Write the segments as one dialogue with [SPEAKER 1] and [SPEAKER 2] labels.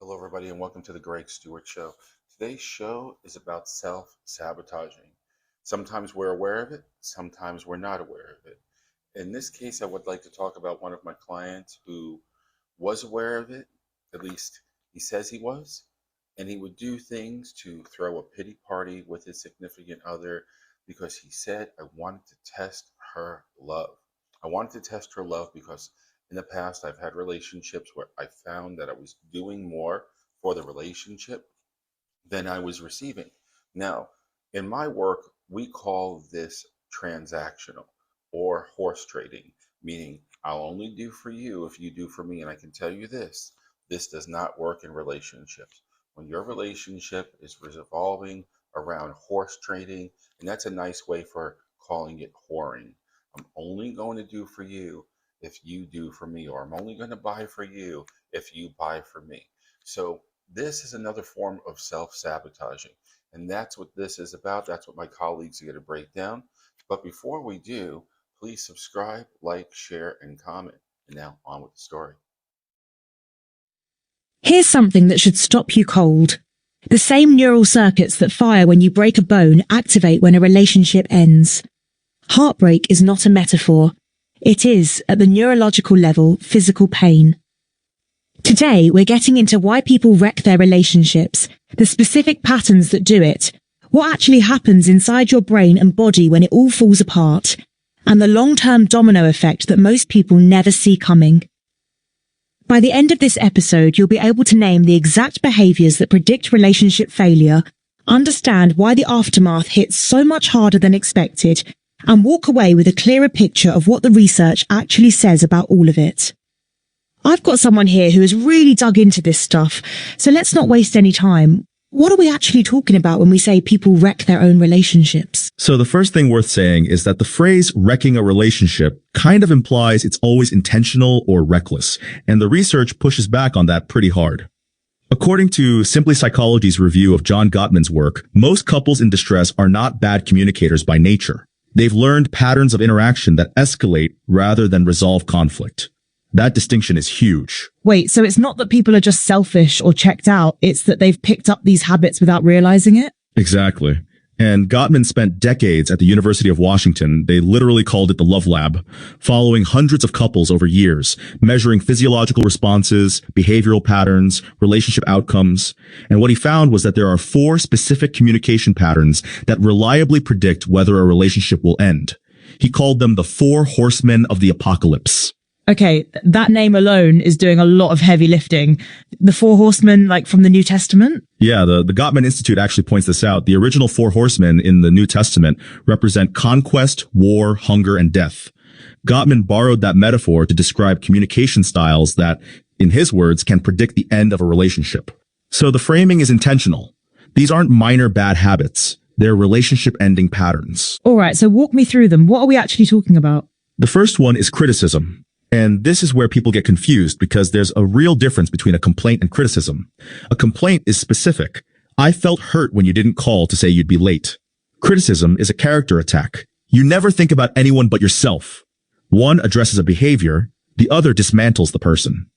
[SPEAKER 1] Hello, everybody, and welcome to the Gregge Stewart Show. Today's show is about self-sabotaging. Sometimes we're aware of it, sometimes we're not aware of it. In this case, I would like to talk about one of my clients who was aware of it, at least he says he was, and he would do things to throw a pity party with his significant other because he said, I wanted to test her love. I wanted to test her love because in the past, I've had relationships where I found that I was doing more for the relationship than I was receiving. Now, in my work, we call this transactional or horse trading, meaning I'll only do for you if you do for me. And I can tell you this does not work in relationships. When your relationship is revolving around horse trading, and that's a nice way for calling it whoring. I'm only going to do for you if you do for me, or I'm only going to buy for you if you buy for me. So this is another form of self-sabotaging, and that's what this is about. That's what my colleagues are going to break down. But before we do, please subscribe, like, share, and comment. And now on with the story.
[SPEAKER 2] Here's something that should stop you cold. The same neural circuits that fire when you break a bone activate when a relationship ends. Heartbreak is not a metaphor. It is, at the neurological level, physical pain. Today, we're getting into why people wreck their relationships, the specific patterns that do it, what actually happens inside your brain and body when it all falls apart, and the long-term domino effect that most people never see coming. By the end of this episode, you'll be able to name the exact behaviors that predict relationship failure, understand why the aftermath hits so much harder than expected, and walk away with a clearer picture of what the research actually says about all of it. I've got someone here who has really dug into this stuff, so let's not waste any time. What are we actually talking about when we say people wreck their own relationships?
[SPEAKER 3] So the first thing worth saying is that the phrase wrecking a relationship kind of implies it's always intentional or reckless, and the research pushes back on that pretty hard. According to Simply Psychology's review of John Gottman's work, most couples in distress are not bad communicators by nature. They've learned patterns of interaction that escalate rather than resolve conflict. That distinction is huge.
[SPEAKER 2] Wait, so it's not that people are just selfish or checked out, it's that they've picked up these habits without realizing it?
[SPEAKER 3] Exactly. And Gottman spent decades at the University of Washington. They literally called it the Love Lab, following hundreds of couples over years, measuring physiological responses, behavioral patterns, relationship outcomes. And what he found was that there are 4 specific communication patterns that reliably predict whether a relationship will end. He called them the 4 horsemen of the apocalypse.
[SPEAKER 2] Okay, that name alone is doing a lot of heavy lifting. The 4 horsemen, like from the New Testament?
[SPEAKER 3] Yeah, the Gottman Institute actually points this out. The original 4 horsemen in the New Testament represent conquest, war, hunger, and death. Gottman borrowed that metaphor to describe communication styles that, in his words, can predict the end of a relationship. So the framing is intentional. These aren't minor bad habits. They're relationship-ending patterns.
[SPEAKER 2] All right, so walk me through them. What are we actually talking about?
[SPEAKER 3] The first one is criticism. And this is where people get confused because there's a real difference between a complaint and criticism. A complaint is specific. I felt hurt when you didn't call to say you'd be late. Criticism is a character attack. You never think about anyone but yourself. One addresses a behavior, the other dismantles the person.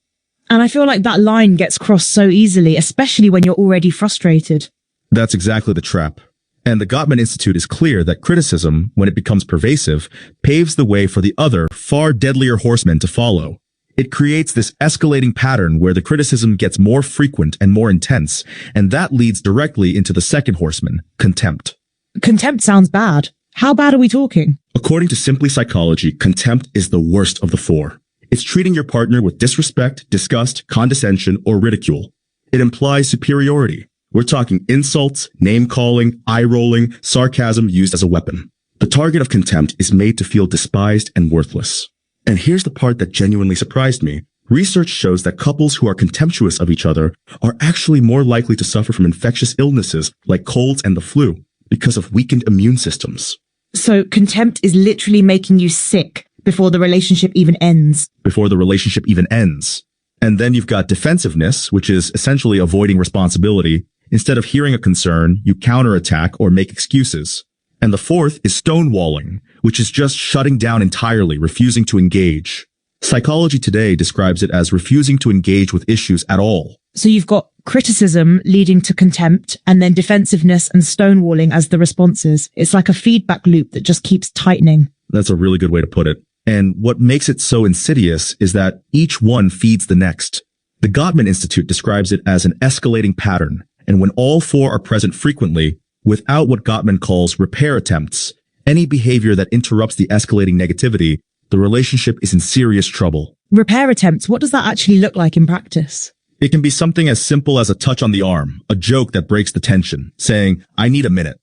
[SPEAKER 2] And I feel like that line gets crossed so easily, especially when you're already frustrated.
[SPEAKER 3] That's exactly the trap. And the Gottman Institute is clear that criticism, when it becomes pervasive, paves the way for the other, far deadlier horsemen to follow. It creates this escalating pattern where the criticism gets more frequent and more intense, and that leads directly into the second horseman, contempt.
[SPEAKER 2] Contempt sounds bad. How bad are we talking?
[SPEAKER 3] According to Simply Psychology, contempt is the worst of the 4. It's treating your partner with disrespect, disgust, condescension, or ridicule. It implies superiority. We're talking insults, name-calling, eye-rolling, sarcasm used as a weapon. The target of contempt is made to feel despised and worthless. And here's the part that genuinely surprised me. Research shows that couples who are contemptuous of each other are actually more likely to suffer from infectious illnesses like colds and the flu because of weakened immune systems.
[SPEAKER 2] So contempt is literally making you sick before the relationship even ends.
[SPEAKER 3] Before the relationship even ends. And then you've got defensiveness, which is essentially avoiding responsibility. Instead of hearing a concern, you counterattack or make excuses. And the fourth is stonewalling, which is just shutting down entirely, refusing to engage. Psychology Today describes it as refusing to engage with issues at all.
[SPEAKER 2] So you've got criticism leading to contempt, and then defensiveness and stonewalling as the responses. It's like a feedback loop that just keeps tightening.
[SPEAKER 3] That's a really good way to put it. And what makes it so insidious is that each one feeds the next. The Gottman Institute describes it as an escalating pattern, and when all four are present frequently, without what Gottman calls repair attempts, any behavior that interrupts the escalating negativity, the relationship is in serious trouble.
[SPEAKER 2] Repair attempts, what does that actually look like in practice?
[SPEAKER 3] It can be something as simple as a touch on the arm, a joke that breaks the tension, saying, "I need a minute."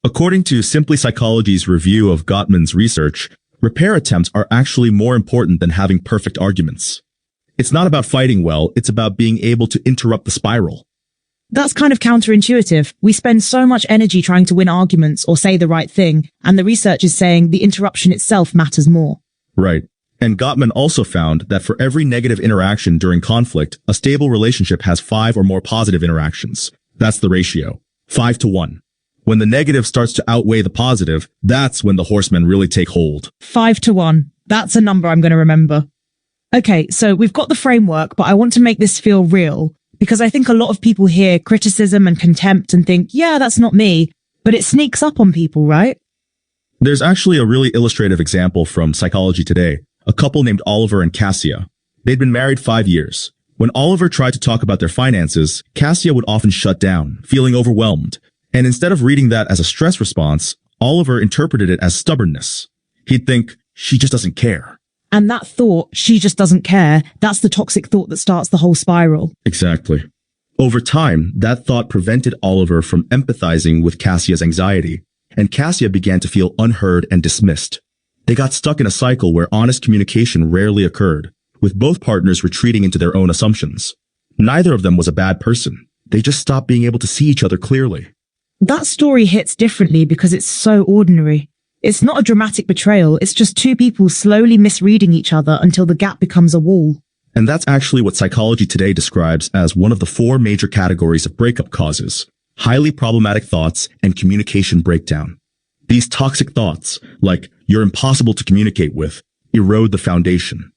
[SPEAKER 3] According to Simply Psychology's review of Gottman's research, repair attempts are actually more important than having perfect arguments. It's not about fighting well, it's about being able to interrupt the spiral.
[SPEAKER 2] That's kind of counterintuitive. We spend so much energy trying to win arguments or say the right thing, and the research is saying the interruption itself matters more.
[SPEAKER 3] Right. And Gottman also found that for every negative interaction during conflict, a stable relationship has 5 or more positive interactions. That's the ratio. 5 to 1. When the negative starts to outweigh the positive, that's when the horsemen really take hold.
[SPEAKER 2] 5 to 1. That's a number I'm going to remember. Okay, so we've got the framework, but I want to make this feel real, because I think a lot of people hear criticism and contempt and think, yeah, that's not me, but it sneaks up on people, right?
[SPEAKER 3] There's actually a really illustrative example from Psychology Today, a couple named Oliver and Cassia. They'd been married 5 years. When Oliver tried to talk about their finances, Cassia would often shut down, feeling overwhelmed. And instead of reading that as a stress response, Oliver interpreted it as stubbornness. He'd think, she just doesn't care.
[SPEAKER 2] And that thought, she just doesn't care, that's the toxic thought that starts the whole spiral.
[SPEAKER 3] Exactly. Over time, that thought prevented Oliver from empathizing with Cassia's anxiety, and Cassia began to feel unheard and dismissed. They got stuck in a cycle where honest communication rarely occurred, with both partners retreating into their own assumptions. Neither of them was a bad person. They just stopped being able to see each other clearly.
[SPEAKER 2] That story hits differently because it's so ordinary. It's not a dramatic betrayal, it's just two people slowly misreading each other until the gap becomes a wall.
[SPEAKER 3] And that's actually what Psychology Today describes as one of the 4 major categories of breakup causes: highly problematic thoughts and communication breakdown. These toxic thoughts, like "you're impossible to communicate with," erode the foundation.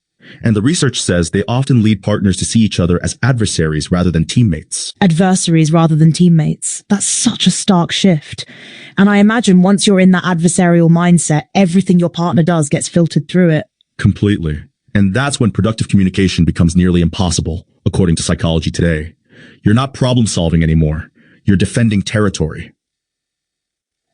[SPEAKER 3] And the research says they often lead partners to see each other as adversaries rather than teammates.
[SPEAKER 2] Adversaries rather than teammates. That's such a stark shift. And I imagine once you're in that adversarial mindset, everything your partner does gets filtered through it.
[SPEAKER 3] Completely. And that's when productive communication becomes nearly impossible, according to Psychology Today. You're not problem solving anymore. You're defending territory.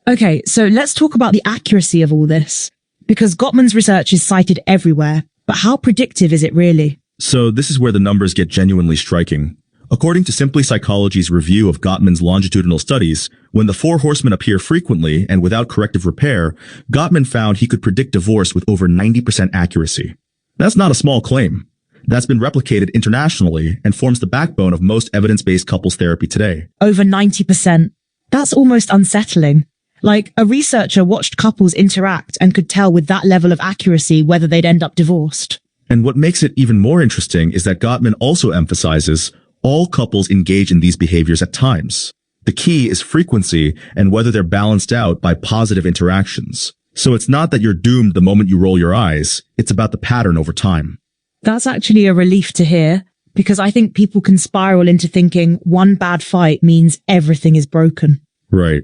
[SPEAKER 2] Okay, so let's talk about the accuracy of all this. Because Gottman's research is cited everywhere, but how predictive is it really?
[SPEAKER 3] So this is where the numbers get genuinely striking. According to Simply Psychology's review of Gottman's longitudinal studies, when the 4 horsemen appear frequently and without corrective repair, Gottman found he could predict divorce with over 90% accuracy. That's not a small claim. That's been replicated internationally and forms the backbone of most evidence-based couples therapy today.
[SPEAKER 2] Over 90%. That's almost unsettling. Like, a researcher watched couples interact and could tell with that level of accuracy whether they'd end up divorced.
[SPEAKER 3] And what makes it even more interesting is that Gottman also emphasizes all couples engage in these behaviors at times. The key is frequency and whether they're balanced out by positive interactions. So it's not that you're doomed the moment you roll your eyes, it's about the pattern over time.
[SPEAKER 2] That's actually a relief to hear, because I think people can spiral into thinking one bad fight means everything is broken.
[SPEAKER 3] Right.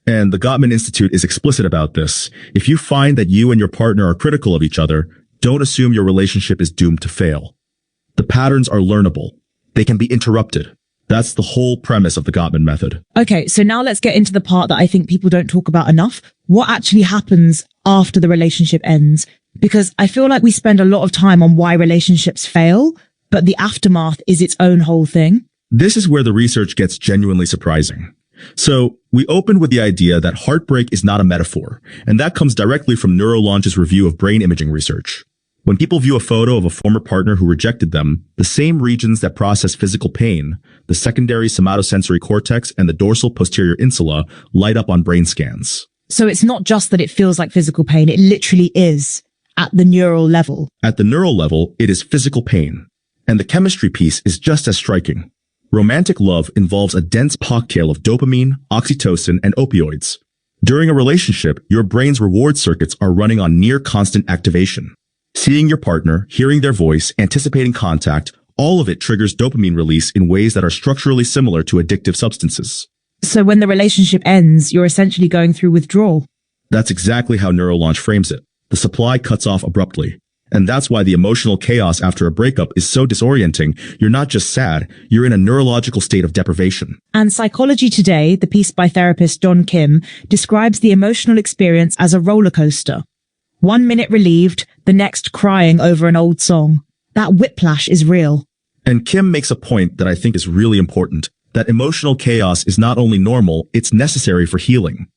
[SPEAKER 3] And the Gottman Institute is explicit about this. If you find that you and your partner are critical of each other, don't assume your relationship is doomed to fail. The patterns are learnable. They can be interrupted. That's the whole premise of the Gottman method.
[SPEAKER 2] Okay, so now let's get into the part that I think people don't talk about enough. What actually happens after the relationship ends? Because I feel like we spend a lot of time on why relationships fail, but the aftermath is its own whole thing.
[SPEAKER 3] This is where the research gets genuinely surprising. So we opened with the idea that heartbreak is not a metaphor, and that comes directly from NeuroLaunch's review of brain imaging research. When people view a photo of a former partner who rejected them, the same regions that process physical pain, the secondary somatosensory cortex and the dorsal posterior insula, light up on brain scans.
[SPEAKER 2] So it's not just that it feels like physical pain, it literally is at the neural level.
[SPEAKER 3] At the neural level, it is physical pain. And the chemistry piece is just as striking. Romantic love involves a dense cocktail of dopamine, oxytocin, and opioids. During a relationship, your brain's reward circuits are running on near constant activation. Seeing your partner, hearing their voice, anticipating contact, All of it triggers dopamine release in ways that are structurally similar to addictive substances.
[SPEAKER 2] So when the relationship ends, you're essentially going through withdrawal.
[SPEAKER 3] That's exactly how Neurolaunch frames it. The supply cuts off abruptly. And that's why the emotional chaos after a breakup is so disorienting. You're not just sad, you're in a neurological state of deprivation.
[SPEAKER 2] And Psychology Today, the piece by therapist John Kim, describes the emotional experience as a roller coaster. 1 minute relieved, the next crying over an old song. That whiplash is real.
[SPEAKER 3] And Kim makes a point that I think is really important, that emotional chaos is not only normal, it's necessary for healing.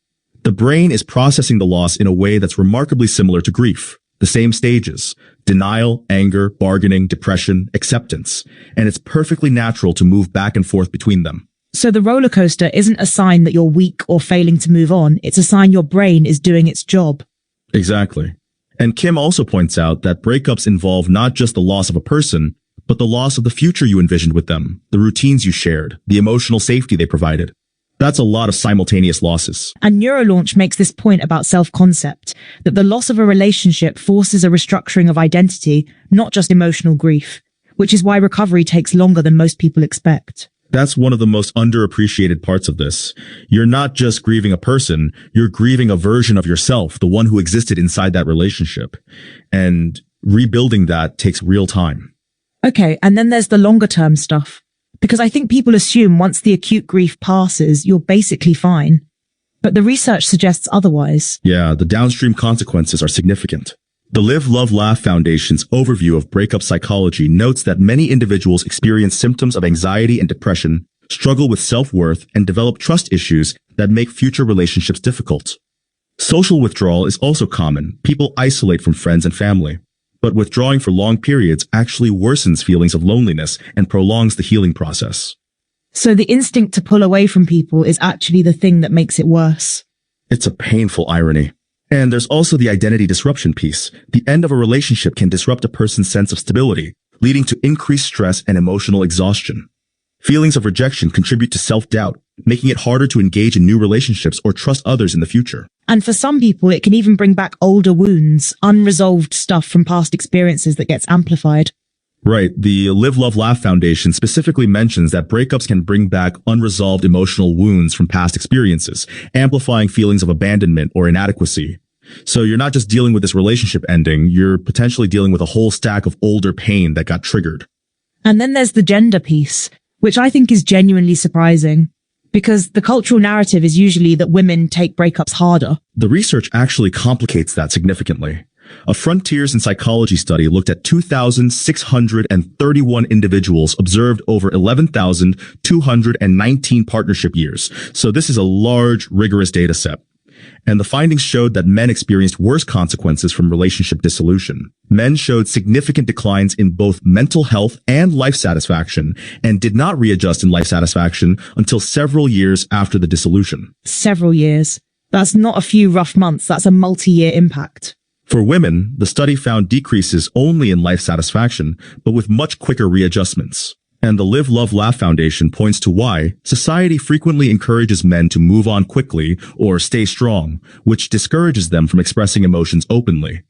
[SPEAKER 3] The brain is processing the loss in a way that's remarkably similar to grief. The same stages: denial, anger, bargaining, depression, acceptance. And it's perfectly natural to move back and forth between them.
[SPEAKER 2] So the roller coaster isn't a sign that you're weak or failing to move on. It's a sign your brain is doing its job.
[SPEAKER 3] Exactly. And Kim also points out that breakups involve not just the loss of a person, but the loss of the future you envisioned with them, the routines you shared, the emotional safety they provided. That's a lot of simultaneous losses.
[SPEAKER 2] And Neurolaunch makes this point about self-concept, that the loss of a relationship forces a restructuring of identity, not just emotional grief, which is why recovery takes longer than most people expect.
[SPEAKER 3] That's one of the most underappreciated parts of this. You're not just grieving a person, you're grieving a version of yourself, the one who existed inside that relationship. And rebuilding that takes real time.
[SPEAKER 2] Okay, and then there's the longer term stuff. Because I think people assume once the acute grief passes, you're basically fine. But the research suggests otherwise.
[SPEAKER 3] Yeah, the downstream consequences are significant. The Live, Love, Laugh Foundation's overview of breakup psychology notes that many individuals experience symptoms of anxiety and depression, struggle with self-worth, and develop trust issues that make future relationships difficult. Social withdrawal is also common. People isolate from friends and family. But withdrawing for long periods actually worsens feelings of loneliness and prolongs the healing process.
[SPEAKER 2] So the instinct to pull away from people is actually the thing that makes it worse.
[SPEAKER 3] It's a painful irony. And there's also the identity disruption piece. The end of a relationship can disrupt a person's sense of stability, leading to increased stress and emotional exhaustion. Feelings of rejection contribute to self-doubt, making it harder to engage in new relationships or trust others in the future.
[SPEAKER 2] And for some people, it can even bring back older wounds, unresolved stuff from past experiences that gets amplified.
[SPEAKER 3] Right. The Live, Love, Laugh Foundation specifically mentions that breakups can bring back unresolved emotional wounds from past experiences, amplifying feelings of abandonment or inadequacy. So you're not just dealing with this relationship ending, you're potentially dealing with a whole stack of older pain that got triggered.
[SPEAKER 2] And then there's the gender piece, which I think is genuinely surprising, because the cultural narrative is usually that women take breakups harder.
[SPEAKER 3] The research actually complicates that significantly. A Frontiers in Psychology study looked at 2,631 individuals observed over 11,219 partnership years. So this is a large, rigorous data set. And the findings showed that men experienced worse consequences from relationship dissolution. Men showed significant declines in both mental health and life satisfaction, and did not readjust in life satisfaction until several years after the dissolution.
[SPEAKER 2] Several years. That's not a few rough months, that's a multi-year impact.
[SPEAKER 3] For women, the study found decreases only in life satisfaction, but with much quicker readjustments. And the Live, Love, Laugh Foundation points to why society frequently encourages men to move on quickly or stay strong, which discourages them from expressing emotions openly.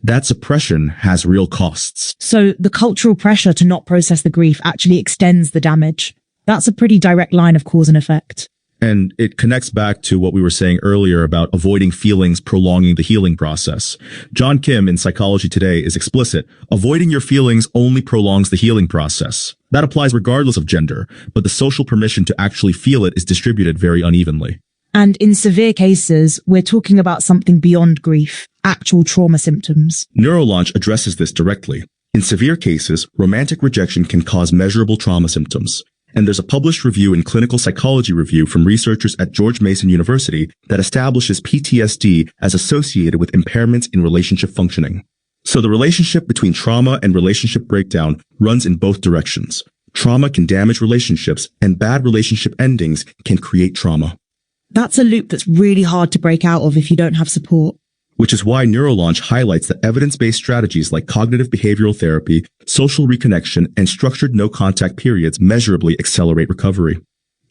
[SPEAKER 3] That suppression has real costs.
[SPEAKER 2] So the cultural pressure to not process the grief actually extends the damage. That's a pretty direct line of cause and effect.
[SPEAKER 3] And it connects back to what we were saying earlier about avoiding feelings prolonging the healing process. John Kim in Psychology Today is explicit. Avoiding your feelings only prolongs the healing process. That applies regardless of gender, but the social permission to actually feel it is distributed very unevenly.
[SPEAKER 2] And in severe cases, we're talking about something beyond grief, actual trauma symptoms.
[SPEAKER 3] Neurolaunch addresses this directly. In severe cases, romantic rejection can cause measurable trauma symptoms. And there's a published review in Clinical Psychology Review from researchers at George Mason University that establishes PTSD as associated with impairments in relationship functioning. So the relationship between trauma and relationship breakdown runs in both directions. Trauma can damage relationships, and bad relationship endings can create trauma.
[SPEAKER 2] That's a loop that's really hard to break out of if you don't have support.
[SPEAKER 3] Which is why Neurolaunch highlights that evidence-based strategies like cognitive behavioral therapy, social reconnection, and structured no-contact periods measurably accelerate recovery.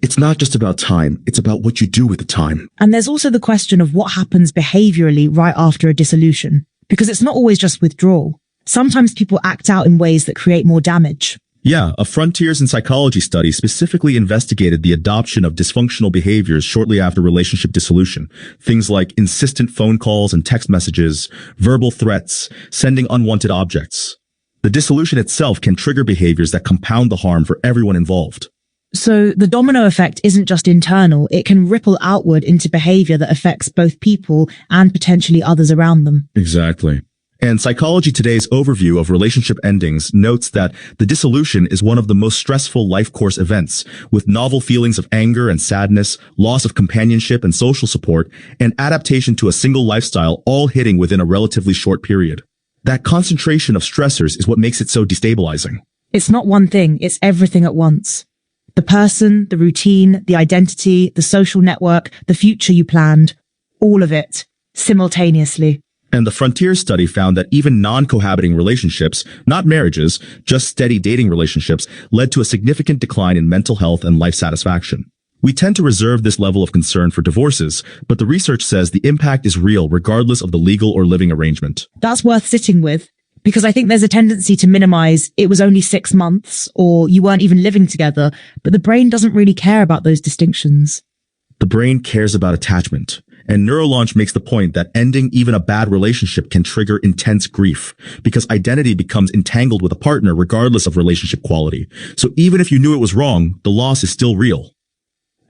[SPEAKER 3] It's not just about time, it's about what you do with the time.
[SPEAKER 2] And there's also the question of what happens behaviorally right after a dissolution, because it's not always just withdrawal. Sometimes people act out in ways that create more damage.
[SPEAKER 3] Yeah, a Frontiers in Psychology study specifically investigated the adoption of dysfunctional behaviors shortly after relationship dissolution. Things like insistent phone calls and text messages, verbal threats, sending unwanted objects. The dissolution itself can trigger behaviors that compound the harm for everyone involved.
[SPEAKER 2] So the domino effect isn't just internal, it can ripple outward into behavior that affects both people and potentially others around them.
[SPEAKER 3] Exactly. And Psychology Today's overview of relationship endings notes that the dissolution is one of the most stressful life course events, with novel feelings of anger and sadness, loss of companionship and social support, and adaptation to a single lifestyle all hitting within a relatively short period. That concentration of stressors is what makes it so destabilizing.
[SPEAKER 2] It's not one thing, it's everything at once. The person, the routine, the identity, the social network, the future you planned, all of it, simultaneously.
[SPEAKER 3] And the Frontiers study found that even non-cohabiting relationships, not marriages, just steady dating relationships, led to a significant decline in mental health and life satisfaction. We tend to reserve this level of concern for divorces, but the research says the impact is real regardless of the legal or living arrangement.
[SPEAKER 2] That's worth sitting with, because I think there's a tendency to minimize it was only 6 months or you weren't even living together, but the brain doesn't really care about those distinctions.
[SPEAKER 3] The brain cares about attachment. And Neurolaunch makes the point that ending even a bad relationship can trigger intense grief because identity becomes entangled with a partner regardless of relationship quality. So even if you knew it was wrong, the loss is still real.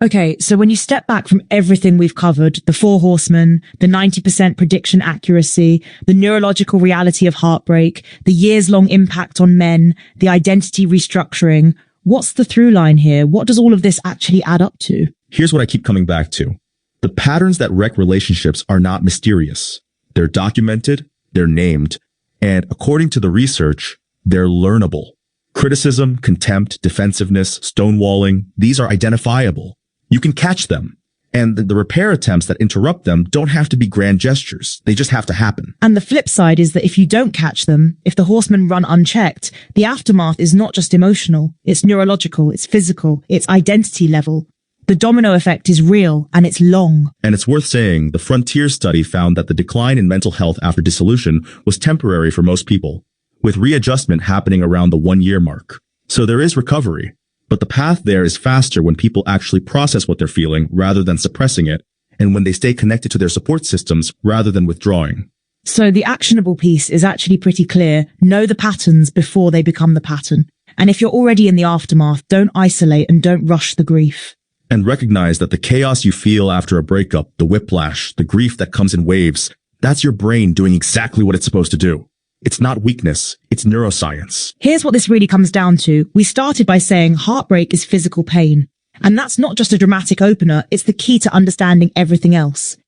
[SPEAKER 2] Okay, so when you step back from everything we've covered, the 4 horsemen, the 90% prediction accuracy, the neurological reality of heartbreak, the years-long impact on men, the identity restructuring, what's the through line here? What does all of this actually add up to?
[SPEAKER 3] Here's what I keep coming back to. The patterns that wreck relationships are not mysterious. They're documented, they're named, and according to the research, they're learnable. Criticism, contempt, defensiveness, stonewalling, these are identifiable. You can catch them. And the repair attempts that interrupt them don't have to be grand gestures. They just have to happen.
[SPEAKER 2] And the flip side is that if you don't catch them, if the horsemen run unchecked, the aftermath is not just emotional, it's neurological, it's physical, it's identity level. The domino effect is real, and it's long.
[SPEAKER 3] And it's worth saying, the Frontiers study found that the decline in mental health after dissolution was temporary for most people, with readjustment happening around the 1-year mark. So there is recovery, but the path there is faster when people actually process what they're feeling rather than suppressing it, and when they stay connected to their support systems rather than withdrawing.
[SPEAKER 2] So the actionable piece is actually pretty clear. Know the patterns before they become the pattern. And if you're already in the aftermath, don't isolate and don't rush the grief.
[SPEAKER 3] And recognize that the chaos you feel after a breakup, the whiplash, the grief that comes in waves, that's your brain doing exactly what it's supposed to do. It's not weakness, it's neuroscience.
[SPEAKER 2] Here's what this really comes down to. We started by saying heartbreak is physical pain. And that's not just a dramatic opener, it's the key to understanding everything else.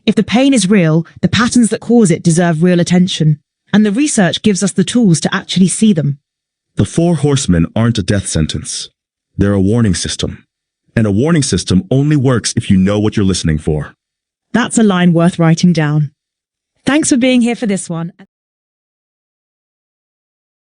[SPEAKER 2] If the pain is real, the patterns that cause it deserve real attention. And the research gives us the tools to actually see them.
[SPEAKER 3] The 4 horsemen aren't a death sentence. They're a warning system. And a warning system only works if you know what you're listening for.
[SPEAKER 2] That's a line worth writing down. Thanks for being here for this one.